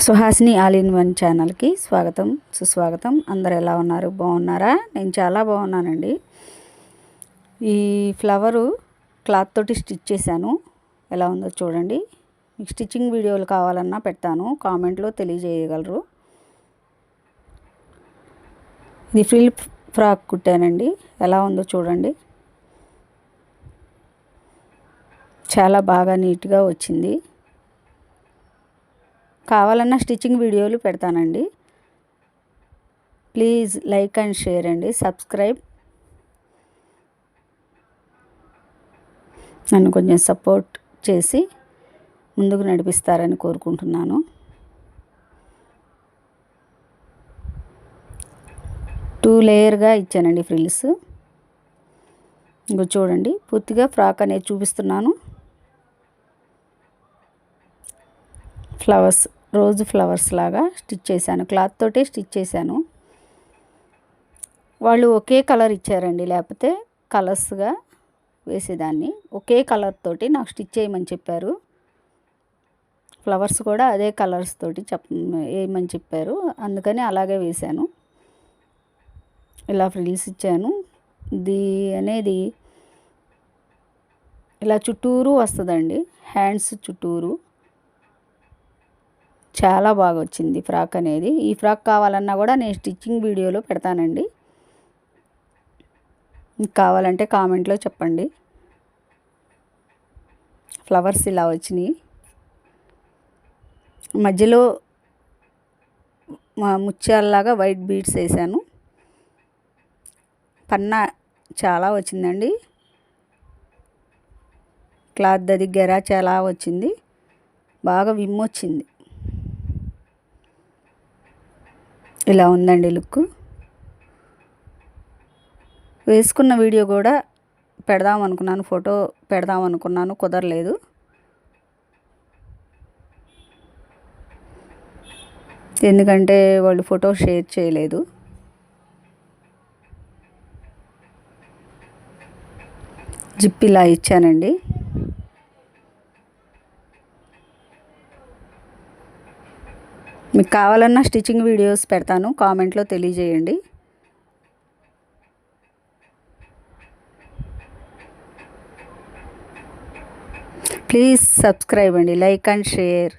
Suhasini all in one ఛానల్కి స్వాగతం సుస్వాగతం. అందరు ఎలా ఉన్నారు? బాగున్నారా? నేను చాలా బాగున్నానండి. ఈ ఫ్లవరు క్లాత్ తోటి స్టిచ్ చేశాను. ఎలా ఉందో చూడండి. మీకు స్టిచ్చింగ్ వీడియోలు కావాలన్నా పెడతాను, కామెంట్లో తెలియజేయగలరు. ఇది ఫ్రిల్ ఫ్రాక్ కుట్టానండి. ఎలా ఉందో చూడండి. చాలా బాగా నీట్గా వచ్చింది. కావాలన్నా స్టిచ్చింగ్ వీడియోలు పెడతానండి. ప్లీజ్ లైక్ అండ్ షేర్ అండి, సబ్స్క్రైబ్. నన్ను కొంచెం సపోర్ట్ చేసి ముందుకు నడిపిస్తారని కోరుకుంటున్నాను. టూ లేయర్గా ఇచ్చానండి ఫ్రిల్స్. ఇంకో చూడండి, పూర్తిగా ఫ్రాక్ అనేది చూపిస్తున్నాను. ఫ్లవర్స్, రోజు ఫ్లవర్స్ లాగా స్టిచ్ చేశాను. క్లాత్ తోటే స్టిచ్ చేశాను. వాళ్ళు ఒకే కలర్ ఇచ్చారండి, లేకపోతే కలర్స్గా వేసేదాన్ని. ఒకే కలర్ తోటి నాకు స్టిచ్ చేయమని చెప్పారు. ఫ్లవర్స్ కూడా అదే కలర్స్ తోటి వేయమని చెప్పారు, అందుకని అలాగే వేశాను. ఇలా ఫ్రిల్స్ ఇచ్చాను. ఇది అనేది ఇలా చుట్టూరు వస్తుందండి, హ్యాండ్స్ చుట్టూరు. చాలా బాగా వచ్చింది ఫ్రాక్ అనేది. ఈ ఫ్రాక్ కావాలన్నా కూడా నేను స్టిచ్చింగ్ వీడియోలో పెడతానండి. మీకు కావాలంటే కామెంట్లో చెప్పండి. ఫ్లవర్స్ ఇలా వచ్చినాయి. మధ్యలో ముత్యాలలాగా వైట్ బీడ్స్ వేసాను. పన్నా చాలా వచ్చిందండి. క్లాత్ దగ్గర చాలా వచ్చింది. బాగా విమ్మొచ్చింది. ఇలా ఉందండి లుక్. వేసుకున్న వీడియో కూడా పెడదాం అనుకున్నాను, ఫోటో పెడదాం అనుకున్నాను, కుదరలేదు. ఎందుకంటే వాళ్ళు ఫోటో షేర్ చేయలేదు. జిప్ ఇలా ఇచ్చానండి. మీకు కావాలన్నా స్టిచ్చింగ్ వీడియోస్ పెడతాను, కామెంట్లో తెలియజేయండి. ప్లీజ్ సబ్స్క్రైబ్ అండి, లైక్ అండ్ షేర్.